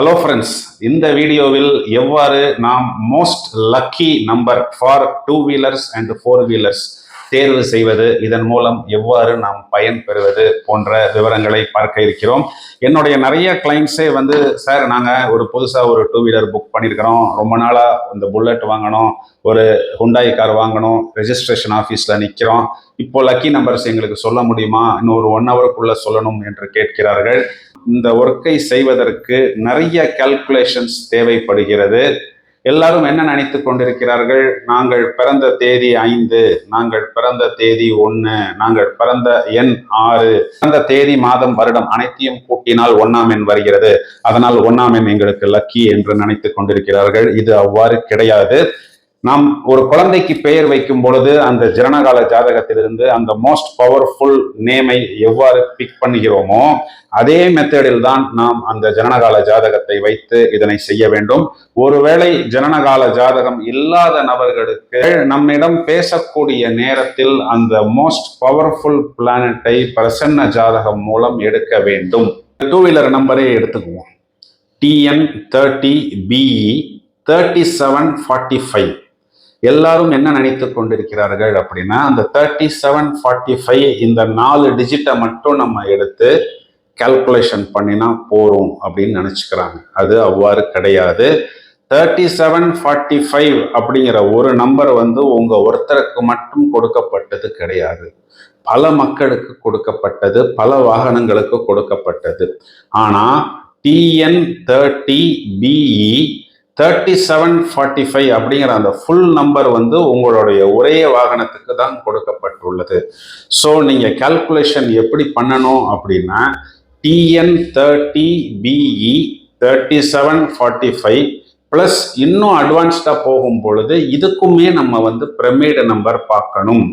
Hello friends, இந்த வீடியோவில் எவ்வாறு நாம் most lucky number for 2 wheelers and 4 wheelers தேர்வு செய்வது, இதன் மூலம் எவ்வாறு நாம் பயன் பெறுவது போன்ற விவரங்களை பார்க்க இருக்கிறோம். என்னுடைய நிறைய கிளைண்ட்ஸே சார் நாங்கள் ஒரு புதுசாக ஒரு 2 வீலர் புக் பண்ணியிருக்கிறோம், ரொம்ப நாளாக இந்த புல்லட் வாங்கணும், ஒரு ஹுண்டாய் கார் வாங்கணும், ரெஜிஸ்ட்ரேஷன் ஆஃபீஸில் நிற்கிறோம், இப்போ லக்கி நம்பர்ஸ் எங்களுக்கு சொல்ல முடியுமா, இன்னும் ஒரு 1 ஹவருக்குள்ளே சொல்லணும் என்று கேட்கிறார்கள். இந்த ஒர்க்கை செய்வதற்கு நிறைய கால்குலேஷன்ஸ் தேவைப்படுகிறது. எல்லாரும் என்ன நினைத்து கொண்டிருக்கிறார்கள், நாங்கள் பிறந்த தேதி 5, நாங்கள் பிறந்த தேதி 1, நாங்கள் பிறந்த எண் 6, பிறந்த தேதி மாதம் வருடம் அனைத்தையும் கூட்டினால் 1ஆம் எண் வருகிறது, அதனால் 1ஆம் எண் எங்களுக்கு லக்கி என்று நினைத்து கொண்டிருக்கிறார்கள். இது அவ்வாறு கிடையாது. நாம் ஒரு குழந்தைக்கு பெயர் வைக்கும் பொழுது அந்த ஜனனகால ஜாதகத்திலிருந்து அந்த மோஸ்ட் பவர்ஃபுல் நேமை எவ்வாறு பிக் பண்ணுகிறோமோ அதே மெத்தடில் தான் நாம் அந்த ஜனனகால ஜாதகத்தை வைத்து இதனை செய்ய வேண்டும். ஒருவேளை ஜனனகால ஜாதகம் இல்லாத நபர்களுக்கு நம்மிடம் பேசக்கூடிய நேரத்தில் அந்த மோஸ்ட் பவர்ஃபுல் பிளானட்டை பிரசன்ன ஜாதகம் மூலம் எடுக்க வேண்டும். 2 வீலர் நம்பரே எடுத்துக்குவோம். TN30BE 3745. எல்லாரும் என்ன நினைத்து கொண்டிருக்கிறார்கள் அப்படின்னா, அந்த 3745 இந்த 4 டிஜிட்டை மட்டும் நம்ம எடுத்து கால்குலேஷன் பண்ணினா போறோம் அப்படின்னு நினைச்சுக்கிறாங்க. அது அவ்வாறு கிடையாது. 3745 அப்படிங்கிற ஒரு நம்பர் உங்க ஒருத்தருக்கு மட்டும் கொடுக்கப்பட்டது கிடையாது, பல மக்களுக்கு கொடுக்கப்பட்டது, பல வாகனங்களுக்கு கொடுக்கப்பட்டது. ஆனா TN30BE 3745 அப்படிங்கிற அந்த ஃபுல் நம்பர் உங்களுடைய ஒரே வாகனத்துக்கு தான் கொடுக்கப்பட்டுள்ளது. ஸோ நீங்க கால்குலேஷன் எப்படி பண்ணணும் அப்படின்னா, TN30BE 3745 பிளஸ் இன்னும் அட்வான்ஸ்டா போகும் பொழுது இதுக்குமே நம்ம பிரமிடு நம்பர் பார்க்கணும்.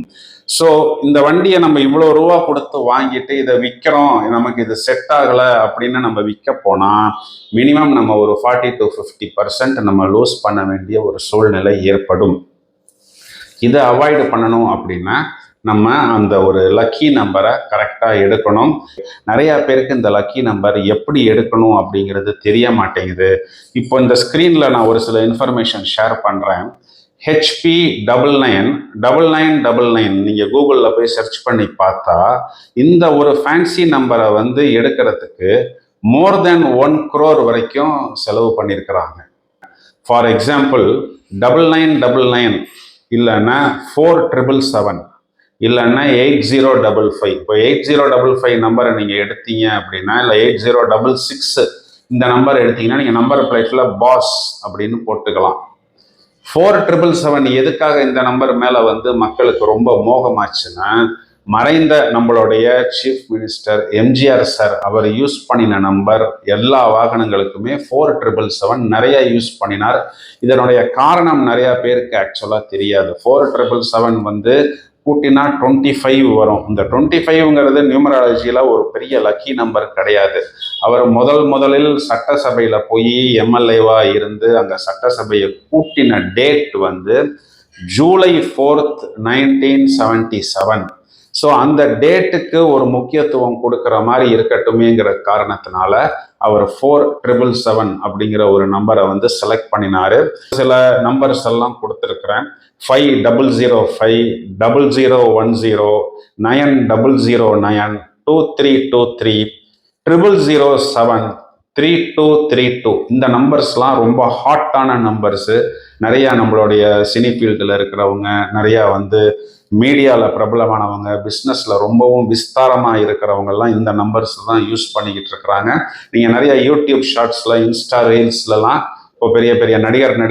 ஸோ இந்த வண்டியை நம்ம இவ்வளோ ரூபா கொடுத்து வாங்கிட்டு இதை விற்கிறோம், நமக்கு இது செட் ஆகலை அப்படின்னு நம்ம விற்க போனால் மினிமம் நம்ம ஒரு 40 to 50% நம்ம லூஸ் பண்ண வேண்டிய ஒரு சூழ்நிலை ஏற்படும். இதை அவாய்டு பண்ணணும் அப்படின்னா நம்ம அந்த ஒரு லக்கி நம்பரை கரெக்டாக எடுக்கணும். நிறைய பேருக்கு இந்த லக்கி நம்பர் எப்படி எடுக்கணும் அப்படிங்கிறது தெரிய மாட்டேங்குது. இப்போ இந்த ஸ்க்ரீனில் நான் ஒரு சில இன்ஃபர்மேஷன் ஷேர் பண்ணுறேன். HP 999999 நீங்கள் கூகுளில் போய் சர்ச் பண்ணி பார்த்தா இந்த ஒரு ஃபேன்சி நம்பரை எடுக்கிறதுக்கு மோர் தென் 1 crore வரைக்கும் செலவு பண்ணியிருக்கிறாங்க. ஃபார் எக்ஸாம்பிள் 9999 இல்லைன்னா 4777 இல்லைன்னா 8055. இப்போ 8055 நம்பரை நீங்கள் எடுத்தீங்க அப்படின்னா, இல்லை 8066 இந்த நம்பர் எடுத்தீங்கன்னா நீங்கள் நம்பர் பிளேட்டில் பாஸ் அப்படின்னு போட்டுக்கலாம். 4777 எதுக்காக இந்த நம்பர் மேலே மக்களுக்கு ரொம்ப மோகமாச்சுன்னா, மறைந்த நம்மளுடைய சீஃப் மினிஸ்டர் எம்ஜிஆர் சார் அவர் யூஸ் பண்ணின நம்பர். எல்லா வாகனங்களுக்குமே 4777 நிறைய யூஸ் பண்ணினார். இதனுடைய காரணம் நிறைய பேருக்கு ஆக்சுவலாக தெரியாது. 4777 கூட்டினா 25 வரும். இந்த 25ங்கிறது நியூமராலஜியில் ஒரு பெரிய லக்கி நம்பர் கிடையாது. அவர் முதலில் சட்டசபையில் போய் எம்எல்ஏவா இருந்து அங்கே சட்டசபையை கூட்டின டேட் July 4th 1977. ஸோ அந்த டேட்டுக்கு ஒரு முக்கியத்துவம் கொடுக்குற மாதிரி இருக்கட்டுமேங்கிற காரணத்தினால அவர் 4777 அப்படிங்கிற ஒரு நம்பரை செலக்ட் பண்ணினாரு. சில நம்பர்ஸ் எல்லாம் கொடுத்துருக்குறேன். 5005, 0010, 9009, 2323, 0007, 3232. இந்த நம்பர்ஸ்லாம் ரொம்ப ஹாட்டான நம்பர்ஸு. நிறையா நம்மளுடைய சினி ஃபீல்டில் இருக்கிறவங்க, நிறையா மீடியாவில் பிரபலமானவங்க, பிஸ்னஸில் ரொம்பவும் விஸ்தாரமாக இருக்கிறவங்கெல்லாம் இந்த நம்பர்ஸ் தான் யூஸ் பண்ணிக்கிட்டு இருக்கிறாங்க. நீங்கள் நிறைய யூடியூப் ஷார்ட்ஸில், இன்ஸ்டா ரீல்ஸ்லலாம் இப்போ பெரிய பெரிய நடிகைகள்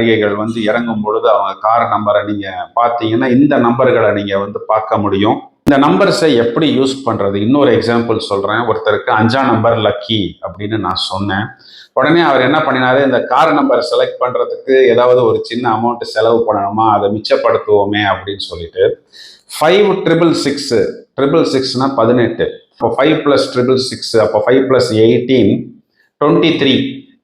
இறங்கும் பொழுது அவங்க கார் நம்பரை நீங்கள் பார்த்தீங்கன்னா இந்த நம்பர்களை நீங்கள் பார்க்க முடியும். இந்த நம்பர்ஸை எப்படி யூஸ் பண்ணுறது, இன்னொரு எக்ஸாம்பிள் சொல்கிறேன். ஒருத்தருக்கு 5ஆம் நம்பர் லக்கி அப்படின்னு நான் சொன்னேன். உடனே அவர் என்ன பண்ணினாரு, இந்த கார் நம்பர் செலக்ட் பண்ணுறதுக்கு ஏதாவது ஒரு சின்ன அமௌண்ட் செலவு பண்ணணுமா, அதை மிச்சப்படுத்துவோமே அப்படின்னு சொல்லிட்டு 5666 18. அப்போ 5 + 666, அப்போ 5 + 18 23.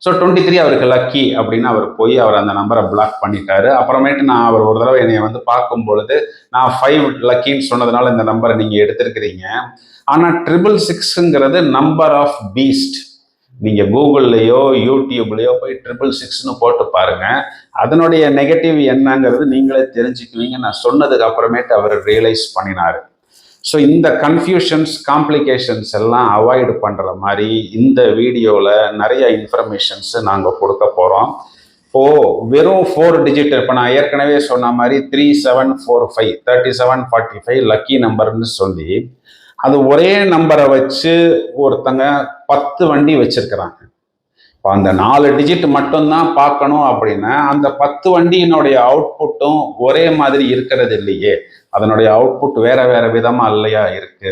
ஸோ 23 அவருக்கு லக்கி அப்படின்னு அவர் போய் அவர் அந்த நம்பரை பிளாக் பண்ணிட்டாரு. அப்புறமேட்டு நான் அவர் ஒரு தடவை என்னை பார்க்கும் பொழுது, நான் 5 லக்கின்னு சொன்னதுனால இந்த நம்பரை நீங்கள் எடுத்திருக்கிறீங்க, ஆனால் 666ங்கிறது நம்பர் ஆஃப் பீஸ்ட். நீங்க கூகுள்லயோ யூடியூப்லயோ போய் 666 போட்டு பாருங்க. அதனுடைய நெகட்டிவ் என்னங்கிறது நீங்களே தெரிஞ்சுக்குவீங்க. நான் சொன்னதுக்கு அப்புறமேட்டு அவர் ரியலைஸ் பண்ணினாரு. ஸோ இந்த கன்ஃபியூஷன்ஸ், காம்ப்ளிகேஷன்ஸ் எல்லாம் அவாய்டு பண்ணுற மாதிரி இந்த வீடியோவில் நிறைய இன்ஃபர்மேஷன்ஸ் நாங்கள் கொடுக்க போகிறோம். இப்போது வெறும் 4 டிஜிட், இப்போ நான் ஏற்கனவே சொன்ன மாதிரி 3745 3745 லக்கி நம்பர்னு சொல்லி அது ஒரே நம்பரை வச்சு ஒருத்தங்க 10 வண்டி வச்சிருக்கிறாங்க. இப்போ அந்த 4 டிஜிட் மட்டும்தான் பார்க்கணும் அப்படின்னா அந்த 10 வண்டியினுடைய அவுட்புட்டும் ஒரே மாதிரி இருக்கிறது இல்லையே, அதனுடைய அவுட்புட் வேற வேற விதமா இல்லையா இருக்கு.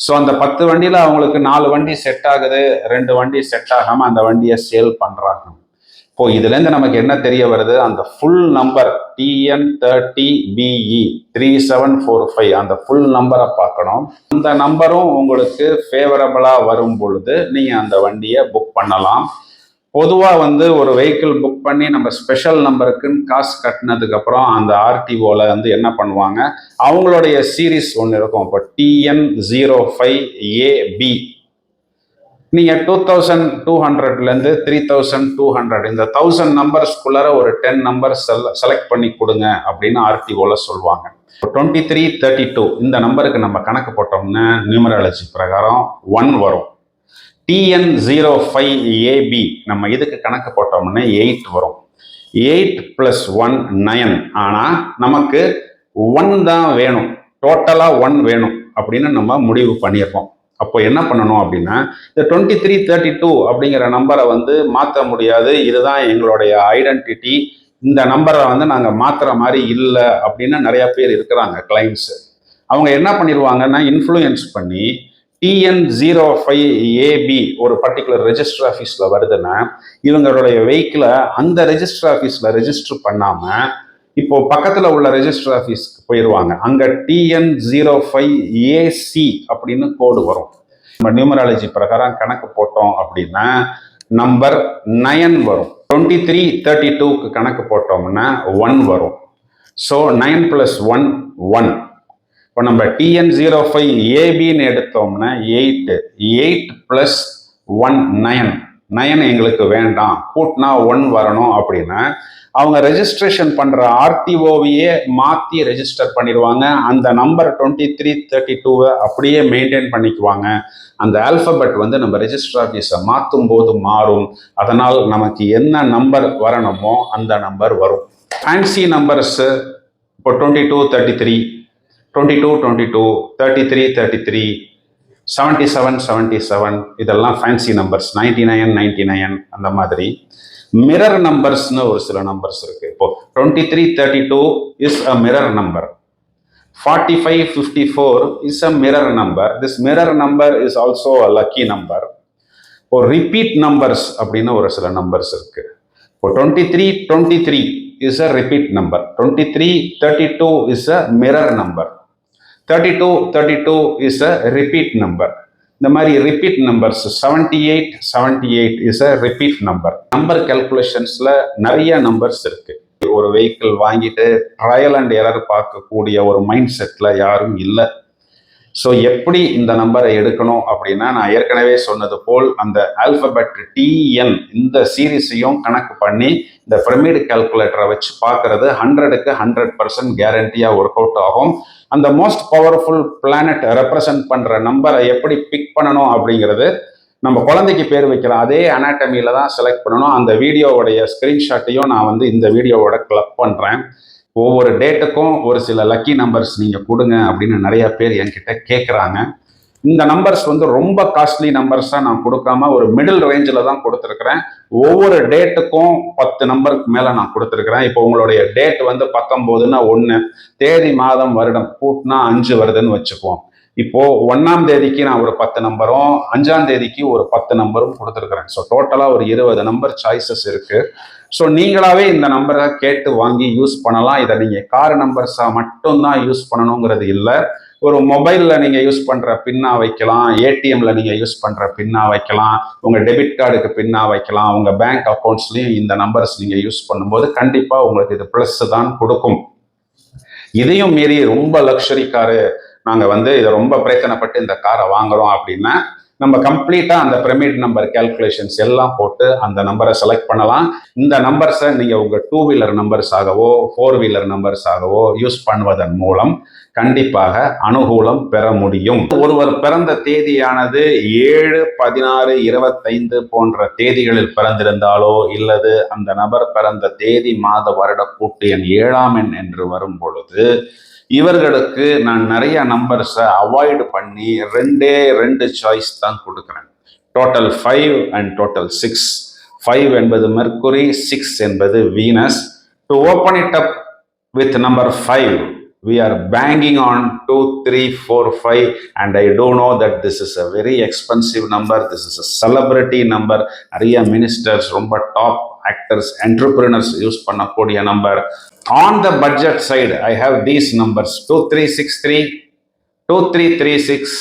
ஸோ அந்த 10 வண்டியில அவங்களுக்கு 4 வண்டி செட் ஆகுது, 2 வண்டி செட் ஆகாம அந்த வண்டியை சேல் பண்றாங்க. இப்போ இதுல இருந்து நமக்கு என்ன தெரிய வருது, அந்த ஃபுல் நம்பர் TN30BE 3745 அந்த ஃபுல் நம்பரை பார்க்கணும். அந்த நம்பரும் உங்களுக்கு ஃபேவரபிளா வரும் பொழுது நீங்க அந்த வண்டியை புக் பண்ணலாம். பொதுவாக ஒரு வெஹிக்கிள் புக் பண்ணி நம்ம ஸ்பெஷல் நம்பருக்குன்னு காசு கட்டினதுக்கு அப்புறம் அந்த ஆர்டிஓல என்ன பண்ணுவாங்க, அவங்களுடைய சீரீஸ் ஒன்று இருக்கும். இப்போ TN05AB நீங்க 2200 3200 இந்த 1000 நம்பர்ஸ்குள்ளார ஒரு 10 நம்பர்ஸ் செலக்ட் பண்ணி கொடுங்க அப்படின்னு ஆர்டிஓல சொல்லுவாங்க. 2332 இந்த நம்பருக்கு நம்ம கணக்கு போட்டோம்னா நியூமராலஜி பிரகாரம் 1 வரும். TN05AB நம்ம இதுக்கு கணக்கு போட்டோம்னா 8 வரும். 8 + 1 9. ஆனா நமக்கு 1 தான் வேணும், டோட்டலா 1 வேணும் அப்படின்னு நம்ம முடிவு பண்ணியிருக்கோம். அப்போ என்ன பண்ணணும் அப்படின்னா, இந்த 2332 அப்படிங்கிற நம்பரை மாற்ற முடியாது, இதுதான் எங்களுடைய ஐடென்டிட்டி, இந்த நம்பரை நாங்கள் மாற்றுற மாதிரி இல்லை அப்படின்னு நிறைய பேர் இருக்கிறாங்க கிளைண்ட்ஸு. அவங்க என்ன பண்ணிடுவாங்கன்னா, இன்ஃப்ளூயன்ஸ் பண்ணி TN05AB ஒரு பர்டிகுலர் ரெஜிஸ்டர் ஆஃபீஸில் வருதுன்னா இவங்களுடைய வெஹிக்கிளை அந்த ரெஜிஸ்டர் ஆஃபீஸில் ரெஜிஸ்டர் பண்ணாமல் இப்போ பக்கத்தில் உள்ள ரெஜிஸ்டர் ஆஃபீஸ்க்கு போயிடுவாங்க. அங்கே TN05AC அப்படின்னு கோடு வரும். நம்ம நியூமராலஜி பிரகாரம் கணக்கு போட்டோம் அப்படின்னா நம்பர் 9 வரும். 2332க்கு கணக்கு போட்டோம்னா 1 வரும். ஸோ 9 + 1 1. இப்போ நம்ம TN05ABன்னு எடுத்தோம்னா 8 + 1 9. 9 எங்களுக்கு வேண்டாம், கூட்டினா 1 வரணும் அப்படின்னா அவங்க ரெஜிஸ்ட்ரேஷன் பண்ற ஆர்டிஓவையே மாற்றி ரெஜிஸ்டர் பண்ணிடுவாங்க. அந்த நம்பர் 2332 அப்படியே மெயின்டைன் பண்ணிக்குவாங்க. அந்த ஆல்பபெட் நம்ம ரெஜிஸ்டர் ஆஃபீஸை மாற்றும் போது மாறும். அதனால் நமக்கு என்ன நம்பர் வரணுமோ அந்த நம்பர் வரும். ஃபேன்சி நம்பர்ஸ் இப்போ 2233 2222 33 33 77 77 இதெல்லாம் ஃபேன்சி நம்பர்ஸ். 99 99 அந்த மாதிரி. மிரர் நம்பர்ஸ்னு ஒரு சில நம்பர்ஸ் இருக்கு. இப்போ 2332 is a mirror number. 4554 is a mirror number. This mirror number is also a lucky number. இப்போ ரிப்பீட் நம்பர்ஸ் அப்படின்னு ஒரு சில நம்பர்ஸ் இருக்கு. இப்போ 2323 is a repeat number. 2332 is a mirror number. 3232 is a repeat number. இந்த மாதிரி repeat numbers 7878 is a repeat number. Number கால்குலேஷன்ஸ்ல நிறைய நம்பர்ஸ் இருக்கு. ஒரு வெஹிக்கிள் வாங்கிட்டு ட்ரையல் அண்ட் எரர் பார்க்கக்கூடிய ஒரு மைண்ட் செட்ல யாரும் இல்லை. ஸோ எப்படி இந்த நம்பரை எடுக்கணும் அப்படின்னா, நான் ஏற்கனவே சொன்னது போல் அந்த ஆல்பபெட் TN இந்த சீரீஸையும் கணக்கு பண்ணி இந்த பிரமிட் கால்குலேட்டரை வச்சு பார்க்கறது 100க்கு 100% கேரண்டியாக ஒர்க் அவுட் ஆகும். அந்த மோஸ்ட் பவர்ஃபுல் பிளானட் ரெப்ரசன்ட் பண்ணுற நம்பரை எப்படி பிக் பண்ணணும் அப்படிங்கிறது நம்ம குழந்தைக்கு பேர் வைக்கிற அதே அனாட்டமியில தான் செலக்ட் பண்ணணும். அந்த வீடியோவுடைய ஸ்கிரீன்ஷாட்டையும் நான் இந்த வீடியோவோட கிளப் பண்ணுறேன். ஒவ்வொரு டேட்டுக்கும் ஒரு சில லக்கி நம்பர்ஸ் நீங்கள் கொடுங்க அப்படின்னு நிறைய பேர் என்கிட்ட கேட்குறாங்க. இந்த நம்பர்ஸ் ரொம்ப காஸ்ட்லி நம்பர்ஸாக நான் கொடுக்காம ஒரு மிடில் ரேஞ்சில் தான் கொடுத்துருக்குறேன். ஒவ்வொரு டேட்டுக்கும் 10 நம்பருக்கு மேலே நான் கொடுத்துருக்குறேன். இப்போ உங்களுடைய டேட் 19ன்னா 1, தேதி மாதம் வருடம் கூட்டினா 5 வருதுன்னு வச்சுக்குவோம். இப்போ 1ஆம் தேதிக்கு நான் ஒரு 10 நம்பரும் 5ஆம் தேதிக்கு ஒரு 10 நம்பரும் கொடுத்துருக்குறேன். ஸோ டோட்டலாக ஒரு 20 நம்பர் சாய்ஸஸ் இருக்கு. ஸோ நீங்களாவே இந்த நம்பரை கேட்டு வாங்கி யூஸ் பண்ணலாம். இதை நீங்கள் கார் நம்பர்ஸாக மட்டும்தான் யூஸ் பண்ணணுங்கிறது இல்லை. ஒரு மொபைலில் நீங்கள் யூஸ் பண்ணுற பின்னா வைக்கலாம், ஏடிஎம்ல நீங்கள் யூஸ் பண்ணுற பின்னா வைக்கலாம், உங்கள் டெபிட் கார்டுக்கு பின்னா வைக்கலாம், உங்கள் பேங்க் அக்கௌண்ட்ஸ்லையும் இந்த நம்பர்ஸ் நீங்கள் யூஸ் பண்ணும்போது கண்டிப்பாக உங்களுக்கு இது ப்ளஸ் தான் கொடுக்கும். இதையும் மீறி ரொம்ப லக்ஸரி காரு, நாங்கள் இதை ரொம்ப பிரச்சனைப்பட்டு இந்த காரை வாங்குறோம் அப்படின்னா நம்ம கம்ப்ளீட்டா அந்த பிரமிட் நம்பர் கால்குலேஷன்ஸ் எல்லாம் போட்டு அந்த நம்பரை செலக்ட் பண்ணலாம். இந்த நம்பர்ஸை நீங்க உங்க 2 வீலர் நம்பர்ஸ் ஆகவோ 4 வீலர் நம்பர்ஸ் ஆகவோ யூஸ் பண்ணுவதன் மூலம் கண்டிப்பாக அனுகூலம் பெற முடியும். ஒருவர் பிறந்த தேதியானது 7, 16, 25 போன்ற தேதிகளில் பிறந்திருந்தாலோ இல்லது அந்த நபர் பிறந்த தேதி மாத வருட கூட்டு எண் 7ஆம் எண் என்று வரும் பொழுது இவர்களுக்கு நான் நிறைய நம்பர்ஸை அவாய்டு பண்ணி 2 சாய்ஸ் தான் கொடுக்குறேன். Total 5 and total 6. 5 என்பது மெர்க்குரி, 6 என்பது Venus. To open it up with number 5, we are banging on 2, 3, 4, 5 and I do know that this is a very expensive number. This is a celebrity number. நிறைய ministers, ரொம்ப top actors, entrepreneurs use பண்ணக்கூடிய number. On the budget side, I have these numbers: 2363, 2336,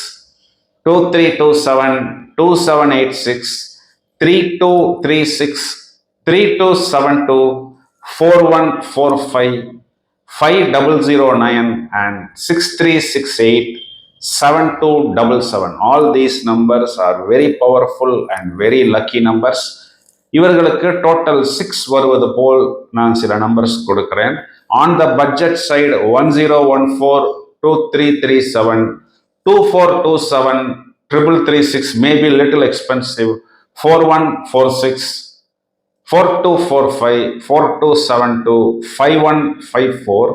2327, 2786, 3236, 3272, 4145, 5009 and 6368, 7277. All these numbers are very powerful and very lucky numbers. இவர்களுக்கு total 6 வருவது போல் நான் சில numbers கொடுக்கிறேன். On the budget side 1014, 2337, 2427, 3336 may be little expensive, 4146, 4245, 4272, 5154,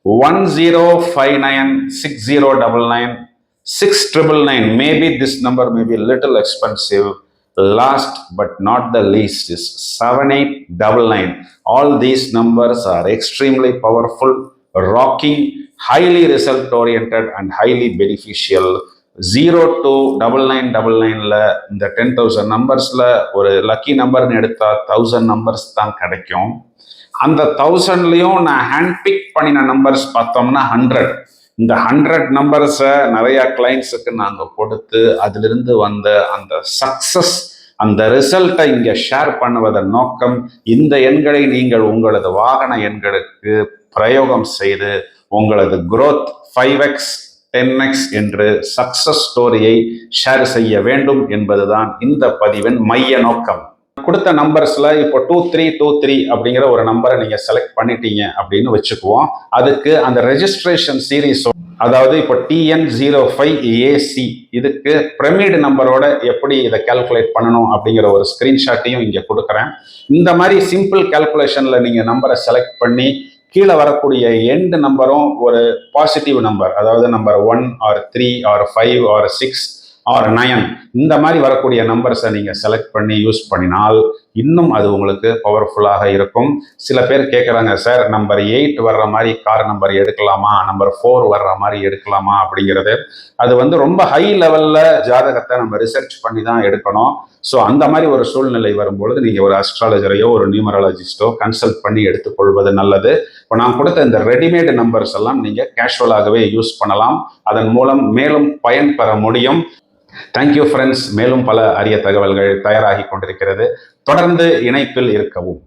1059, 6099, 6999. Maybe this number may be little expensive. Last but not the least is 7899. All these numbers are extremely powerful, rocking, highly result oriented and highly beneficial. 0 to 9999ல இந்த 10,000 நம்பர்ஸ்ல ஒரு lucky நம்பர்னு எடுத்தா 1000 numbers தான் கிடைக்கும். அந்த 1000லையும் நான் hand big பண்ணின numbers பார்த்தோம்னா 100. இந்த 100 நம்பர்ஸை நிறைய கிளைண்ட்ஸுக்கு நாங்கள் கொடுத்து அதிலிருந்து வந்த அந்த சக்சஸ், அந்த ரிசல்ட்டை இங்கே ஷேர் பண்ணுவதன் நோக்கம், இந்த எண்களை நீங்கள் உங்களது வாகன எண்களுக்கு பிரயோகம் செய்து உங்களது growth 5x 10x என்று சக்சஸ் ஸ்டோரியை ஷேர் செய்ய வேண்டும் என்பதுதான் இந்த பதிவின் மைய நோக்கம். கொடுத்த நம்பர்ஸ்ல இப்போ 2323 அப்படிங்கிற ஒரு நம்பரை நீங்க செலக்ட் பண்ணிட்டீங்க அப்படின்னு வச்சுக்குவோம். அதுக்கு அந்த ரெஜிஸ்ட்ரேஷன் சீரீஸ், அதாவது இப்போ TN05AC, இதுக்கு பிரமிட் நம்பரோட எப்படி இதை கால்குலேட் பண்ணணும் அப்படிங்கிற ஒரு ஸ்கிரீன்ஷாட்டையும் இங்கே கொடுக்குறேன். இந்த மாதிரி சிம்பிள் கால்குலேஷன்ல நீங்க நம்பரை செலக்ட் பண்ணி கீழே வரக்கூடிய எண்ட் நம்பரும் ஒரு பாசிட்டிவ் நம்பர், அதாவது number 1 or 3 or 5 or 6 or 9, இந்த மாதிரி வரக்கூடிய நம்பர்ஸை நீங்கள் செலக்ட் பண்ணி யூஸ் பண்ணினால் இன்னும் அது உங்களுக்கு பவர்ஃபுல்லாக இருக்கும். சில பேர் கேட்குறாங்க, சார் நம்பர் 8 வர்ற மாதிரி கார் நம்பர் எடுக்கலாமா, நம்பர் 4 வர்ற மாதிரி எடுக்கலாமா அப்படிங்கிறது. அது வந்து ரொம்ப ஹை லெவலில் ஜாதகத்தை நம்ம ரிசர்ச் பண்ணி தான் எடுக்கணும். ஸோ அந்த மாதிரி ஒரு சூழ்நிலை வரும்பொழுது நீங்கள் ஒரு அஸ்ட்ராலஜரையோ ஒரு நியூமராலஜிஸ்டோ கன்சல்ட் பண்ணி எடுத்துக்கொள்வது நல்லது. இப்போ நான் கொடுத்த இந்த ரெடிமேட் நம்பர்ஸ் எல்லாம் நீங்கள் கேஷுவலாகவே யூஸ் பண்ணலாம். அதன் மூலம் மேலும் பயன் பெற முடியும். Thank you friends. மேலும் பல அரிய தகவல்கள் தயாராகி கொண்டிருக்கிறது. தொடர்ந்து இணைப்பில் இருக்கவும்.